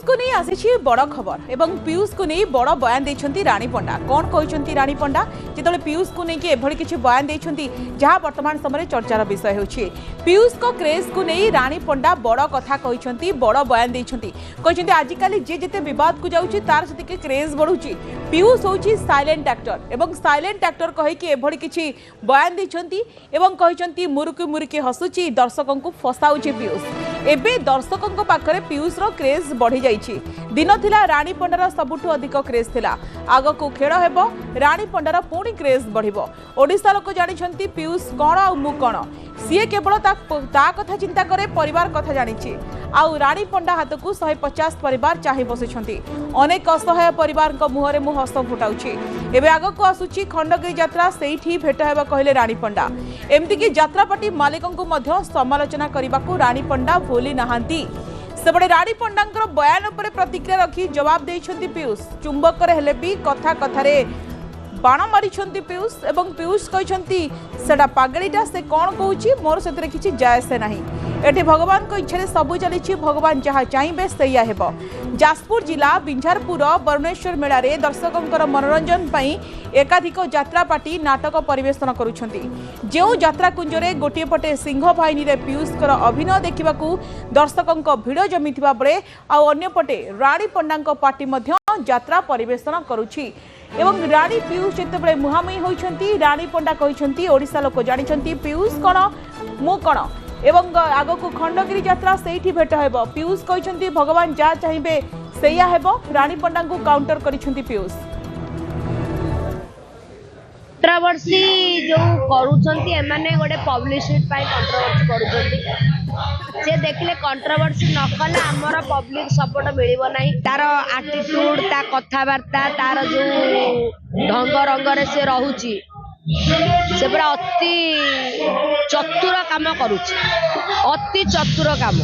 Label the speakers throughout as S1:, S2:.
S1: को नहीं आसी बड़ खबर एवं पीयूष को नहीं बड़ बयान देती रानी पंडा कौन कहते रानी पंडा जो पीयूष को लेकिन एभली किसी बयान देती जहाँ वर्तमान समय चर्चार विषय होछि पीयूष को क्रेज को नहीं रानी पंडा बड़ कथा कहते बड़ बयान देती आजिकल जे जिते बद को जाऊँगी तार से क्रेज बढ़ुची पीयूष हूँ साइलेंट एक्टर एवं साइलेंट एक्टर कहीकि एभली किसी बयान देती मुरुकी मुरुकी हसुची दर्शकों को फसाऊँच पीयूष एबे दर्शकों पाखरे पीयूष रो क्रेज बढ़ी जाइछि दिन थिला रानी पंडार सबुठु अधिक क्रेज थिला आग को खेल हेबो रानी पंडार पुणी क्रेज बढ़िबो ओडिसा लोक जानिछंती पीयूष कोन आ मु कोन सीए केवल ता कथा चिंता करे परिवार कथा जानिछि आउ रानी पंडा हाथ को 150 परिवार चाहि बसिछंती अनेक असहाय परिवार को मुहरे मु हस फुटाउछि एबे आग को आसुछि खंडगिरी यात्रा सेठी भेट हेबा कहले रानी पंडा एमती कि यात्रापाटी मालिकों को मध्य समालोचना करने रानी पंडा भूली नहांती सेबड़े रानी पंडा बयान उपर प्रतिक्रिया रखी जवाब देइछंती पीयूष चुंबक हेले भी कथा कथारे बाण मारी पीयूष एवं पीयूष कहते सेटा पागड़ीटा से कौन कहूँ मोर से किसी जायसे नहीं एटी भगवान को इच्छा सबू चली भगवान जहाँ चाहिए सैया हेब जाजपुर जिला बिंझारपुर बरुणेश्वर मेला रे दर्शकों मनोरंजन पाई एकाधिक यात्रापाटी नाटक परिवेशन करुछंती जो यात्रा कुंजरे गोटे पटे सिंह बाहिनी रे पीयूषकर अभिनय देखा दर्शकों भिड़ जमी बेले आउपटे रानी पंडा पार्टी यात्रा परिवेशन करुछि एवं रानी पीयूष जिते मुहांमुही होती रानी पंडा कहते ओडिशा लोक जानिछंती पीयूष कौन मु कौन एवं आग को खंडगिरी यात्रा सेठी भेट हेब पीयूष कहते भगवान जहाँ चाहिए सैया हेब रानी पंडा को काउंटर करिछंती पीयूष
S2: कंट्रोवर्सी जो करूछंती एमाने गोटे पब्लिसिटी पाई कंट्रोवर्सी करूछंती से देखले कंट्रोवर्सी न कले हमर पब्लिक सपोर्ट मिलिबो नाही तार एटीट्यूड ता कथावार्ता तार जो ढंग रंग रे से रहूची से पूरा अति चतुर काम करूची अति चतुर काम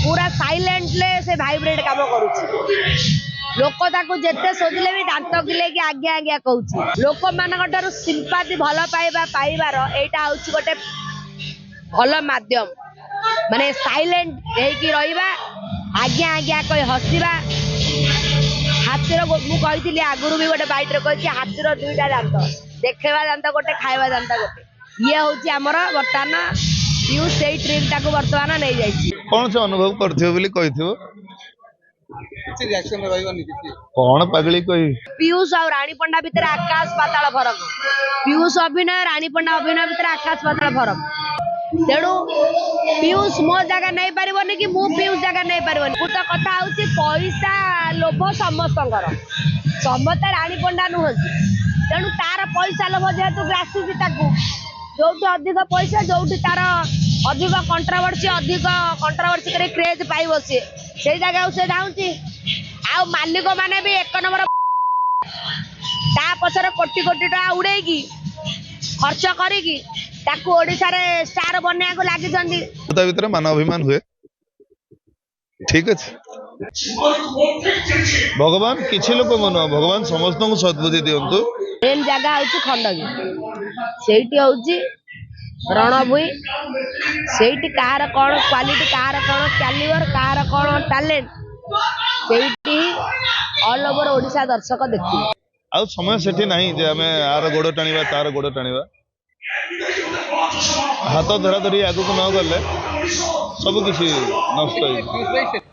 S2: पूरा साइलेंटले से वाइब्रेट काम करूची लोक ताको जेते सोधिले भी दांत गिले कि आज्ञा आज्ञा कहूची लोक मानकटारु सिंपाथी भल पाइबा पाइबार एटा होची गोटे भल माध्यम माने साइलेंट हेकी रहिबा आज्ञा आज्ञा कहि हसिबा हाथीर मु कहिथिली आगुरु भी गोटे बाइट रे कहि हाथीर दुईटा दांत देखेबा दांत गोटे खाइबा दांत गोटे ये होची हमर वर्तमान पीयूष सेही ट्रिक ताको वर्तमान नै जाईची
S3: कोन से अनुभव करथियो बोली कहिथियो रिएक्शन रहइबनी किछि कोन पगली कोई
S2: पीयूष और रानी पंडा भीतर आकाश पाताल फरक पीयूष अभिनय रानी पंडा अभिनय भीतर आकाश पाताल फरक तेणु पीयूष मो जगह नहीं पारिबनी कि मु पीयूष जगह नहीं पारिबनी तो कथा होची पैसा लोभ समस्तंकर समस्त रानी पंडा नुहंती तेणु तार पैसा लोभ जेहेतु ग्रासीसी ताकू जोठी अधिक पैसा जोठी तार अधिक कंट्रोवर्सी करे क्रेज पाइबो से जगह से जाऊँगी आ मालिक माने भी एक नंबर ता पछरे कोटी कोटी टका उड़ेगी खर्च करिकी ताकू ओडिसा रे स्टार बनया को लागि जंदी
S3: ता भीतर मान अभिमान हुए ठीक अछि भगवान किछि लोक मन भगवान समस्त को सद्बुद्धि दियंतु
S2: मेन जगह होची खंडगी सेठी होची रणभूई सेठी कार कोन क्वालिटी कार कोन कैलिबर कार कोन टैलेंट सेठी ऑल ओवर ओडिसा दर्शक देखि
S3: आ समय सेठी नहीं जे हमें आर गोड़ टाणीबा तार गोड़ टाणीबा हाथ धरा धरी आगु को न गले सब किछि नष्ट होई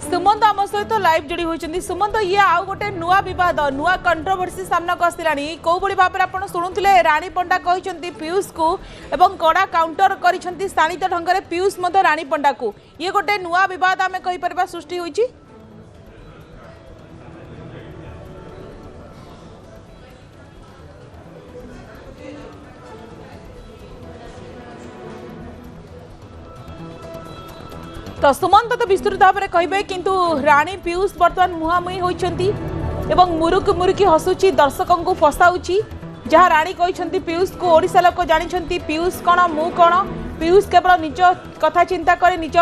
S1: सुमंत आम सहित लाइव जोड़ी होती सुमंत ये आउ गोटे नुआ बद नुआ कंट्रोवर्सी सामना को आसलानी कौ भाई भाव में आप शुणुले रानी पंडा कहते पीयूष को एवं कड़ा काउंटर कर शाणित ढंग से पीयूष रानी पंडा को ये गोटे नुआ बद आम कहीपर सृष्टि होती तो सुमंत तो विस्तृत भाव में कहे किंतु रानी पीयूष बर्तमान मुहांमुही होती मुरुकी मुरुकी हसुची दर्शकों को फसाऊँच जहाँ रानी कहते पीयूष को ओडिशा लोक जानिछंती पीयूष कौन मु कौन पीयूष केवल निज कथा चिंता करे निज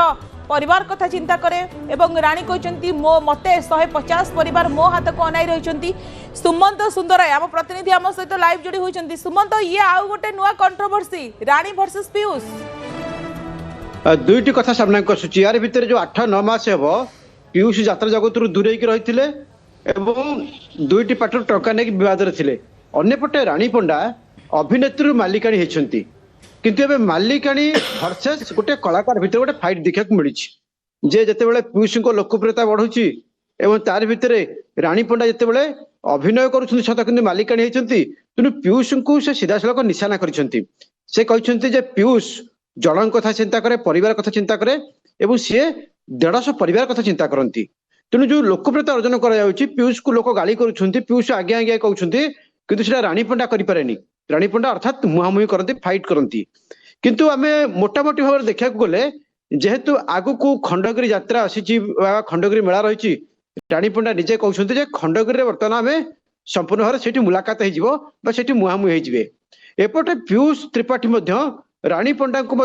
S1: परिवार कथा चिंता करे एवं रानी कहते मो मते 150 परिवार मो हाथ को अनाई रही सुमंत सुंदर आम प्रतिनिधि आम सहित लाइव जोड़ी होती सुमंत ये आउ गोटे नुआ कंट्रोवर्सी रानी वर्सेस पीयूष
S4: दुईटी कथा सामना आसूची यार भितर जो 8-9 मास हेब पीयूष यात्रा जगत दूरे रही दुईटी पार्टी टंका नहीं बद थे अंपटे राणी पंडा अभिनेत्री मालिकाणी होती किंतु एबे मालिकाणी वर्सेस गोटे कलाकार भितर गोटे फाइट देखा मिली जे जिते पीयूष को लोकप्रियता बढ़ुची एवं तार भितर राणी पंडा जिते अभिनय करुँच सत कि मालिकाणी होती तेणु पीयूष को से सीधासख निशाना करते से कहते पीयूष जन कथा चिंता करे परिवार कथा चिंता करे एवं सी 150 परिवार कथा चिंता करती तेणु जो लोकप्रियता अर्जन कर पीयूष को लोक गाली करुँच पीयूष आगे आगे कहते कि राणी पंडा करें राणी पंडा अर्थात मुहांमुही करती फाइट करती किंतु आम मोटामोटी भाव देखा गले जेहेतु आगु को खंडगिरी यात्रा आसी खंडगिरी मेला रही राणी पंडा निजे कहते खंडगिरी बर्तमान आम संपूर्ण भाव से मुलाकात हो मुहांमुही होते एपटे पीयूष त्रिपाठी राणी पंडा को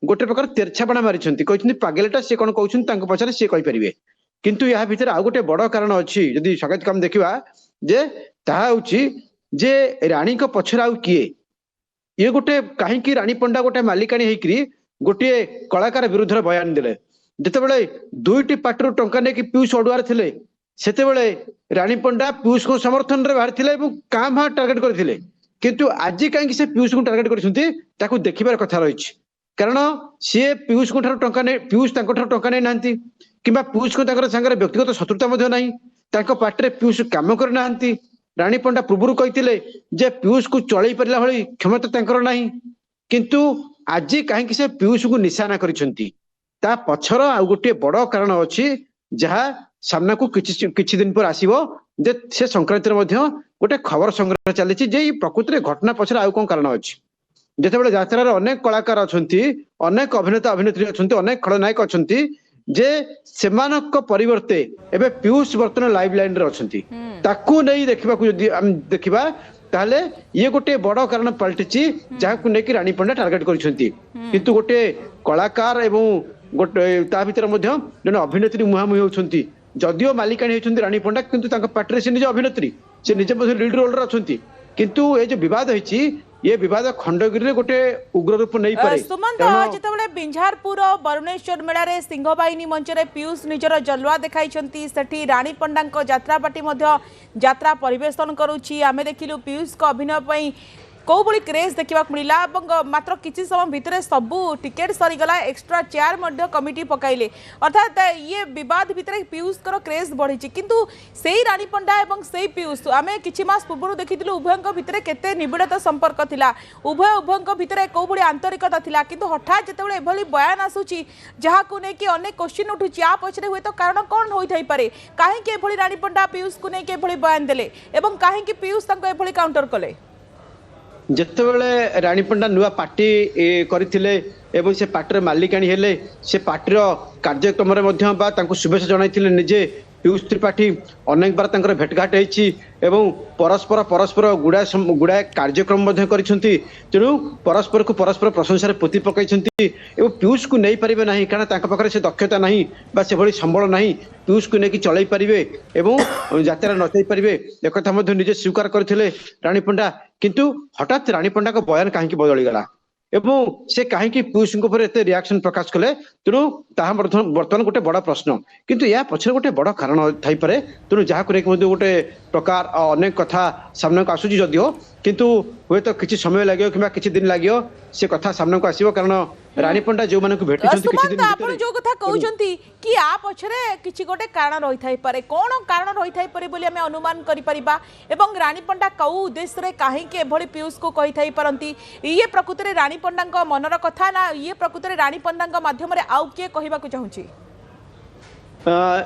S4: गोटे प्रकार तेरछापणा मारी पागेलटा सी कौन कहते पचारे सी कहींपारे किंतु या भितर आउ गोटे बड़ कारण अच्छी जदि स्वागत काम देखा जे राणी को पछर आउ किए ये गोटे कहीं राणी पंडा गोटे मालिकाणी होकरी गोटे कलाकार विरुद्ध बयान देले जिते दुईटी पार्टी टंका नहीं पीयूष अड़ुआर थे से राणी पंडा पीयूष को समर्थन में बाहरी काँ भाँ टार्गेट करते किंतु आज कहीं से पीयूष को टार्गेट कर देखिबार कथा रही कारण सी पीयूष को टंका नहीं पीयूष टंका नहीं ना कि पीयूष को सांगे व्यक्तिगत शत्रुता नहीं पार्टी पीयूष काम करना राणी पंडा पूर्व कहते जे पीयूष को चल पारा भाई क्षमता ना किंतु आज कहीं से पीयूष को निशाना करछंती ता पछर आ गोटे बड़ कारण अच्छी जहाँ सामना को किछि दिन पर आसीबो जे से संक्रांति गोटे खबर संग्रह चली प्रकृति घटना पछर आउ कौन कारण अच्छी जिते यात्रा अनेक कलाकार अच्छा अनेक अभिनेता अभिनेत्री अच्छा अनेक खलनायक अच्छा जे सेमानक परिवर्ते एबे पीयूष बर्तमान लाइव लाइन रे अछंती ताकू नहीं देखा देखा ताहले ये गोटे बड़ कारण पलटिची जहाँ को लेकिन राणी पंडा टार्गेट करछंती किंतु गोटे कलाकार एवं गोटे ता भीतर जन अभिनेत्री मुहांमुही होछंती जदियो मालिकाणी होछंती राणी पंडा किंतु पार्टी से निज अभिनेत्री से निजे लीड रोल अच्छी किंतु ये जो विवाद होती ये विवाद खंडगिरी गोटे उग्र रूप नहीं पारे
S1: सुमंत जितेबाला बिंझारपुर बरुणेश्वर मेला रे सिंहबाहिनी मंच रे पीयूष निजर जलवा देखाई सेठी राणी पंडा यात्रा पार्टी यात्रा परिवेशन करुच्ची आमे देखिलु पीयूष को अभिनय पई कौ बड़ी क्रेज देखा मिला मात्र किसी समय भितर सबू टिकेट सरीगला एक्स्ट्रा चेयर कमिटी पकाइले अर्थात ये विवाद भितर पीयूष क्रेज बढ़ी किंतु से राणी पंडा और से पीयूष आम कि मास पूर्व देखी उभय भितर केते निबिड़ता संपर्क थिला उभय भितर कौ बड़ी आंतरिकता थिला किंतु हठात जिते एभली बयान आसूची जहाँ को लेकिन अनेक क्वेश्चन उठुची आ पछरे हुए तो कारण कौन होई पारे काहेकि एभली राणी पंडा पीयूष को लेकिन एभली बयान देले एवं काहेकि पीयूष तांको एभली काउंटर कले
S4: जिते राणी पंडा नुआ पार्टी करथिले एवं से पार्टी मालिकाणी हेले से पार्टीर कार्यक्रम शुभेच्छा जनाई निजे पीयूष त्रिपाठी अनेक बार भेटघाट होती परस्पर परस्पर गुड़ाए कार्यक्रम तेणु परस्पर को परस्पर प्रशंसा पोती पकई पीयूष को नहीं पारे ना कारण पाखे से दक्षता ना से भली संबल ना पीयूष को लेकिन चल पारे यात्रा नचाई पारे एक निजे स्वीकार करते राणी पंडा किंतु हठात राणी पंडा को बयान कहीं बदलीगला एवं से कहीं पीयूष एत रिएक्शन प्रकाश कले तेणु बर्तमान गोटे बड़ प्रश्न किंतु या पछरे गोटे बड़ कारण थाई पारे तेणु जहाँ को गोटे प्रकार अनेक कथा सामना को आसूची जदियो किंतु हुए तो किसी समय लगे कि किसी दिन लगे से कथा सामना को आसीबो कारण राणी पंडा जो माने को भेटि किसी दिन
S1: आपण जो कथा कहउचंती कि आ पछरे किछि गोटे कारण रही थाई पारे कोन कारण रही थाई पारे बोली हमें अनुमान करि परिबा एवं राणी पंडा कौ उद्देश्य रे काहे के एभली पीयूष को कहि थाई परंती ये प्रकृति रे राणी पंडा को मनर कथा ना ये प्रकृति रे राणी पंडा को माध्यम रे आउ के कहिबा को चाहूची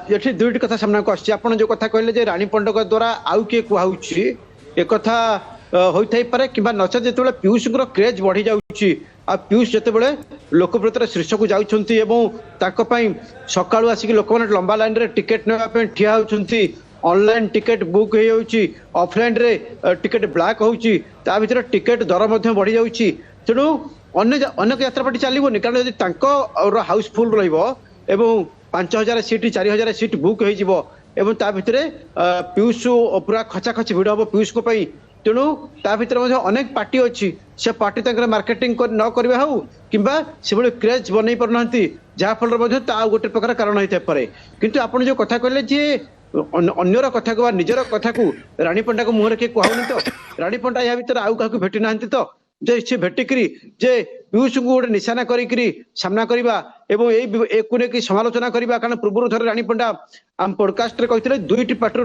S4: ये दुईटी कथा सामना को आछि आपण जो कथा कहले जे राणी पंडा द्वारा आउ के कहउची एक कथा होई पारे कि नचा जिते पीयूष क्रेज बढ़ी जाऊँगी आ पीयूष जिते लोकप्रियतार शीर्ष को जाऊँगी सकाळु आसिक लोक मैंने लंबा लाइन रे टिकेट नापी ठिया होती ऑनलाइन टिकेट बुक हो ऑफलाइन रे टिकेट ब्लैक होती भर टिकेट दर बढ़ी जाऊँगी तेणु अनेक यात्रा पार्टी चलोनी कारण जब हाउसफुल रही 5000 सीट 4000 सीट बुक हो भितर पीयूष पूरा खचा खची भिड़ हम पीयूष को तेणु ता भीतर अनेक पार्टी अच्छी से पार्टी तक मार्केटिंग न करवा हो किंबा से क्रेज बनई पारना जहाँ फल गोटे प्रकार कारण होता पारे किंतु आपण जो कथा कहले जे अन्यर कथा को निजर कथा को रानी पंडा को मुहर किए कहूनी तो रानी पंडा या भर आउ क्या भेटी ना तो जे से भेटिकी जे पीयूष को गोटे निशाना करी सामना करवा एवं समालोचना करवा कारण पूर्व थर रानी पंडा आम पॉडकास्ट रे कहते दुईटी पार्टी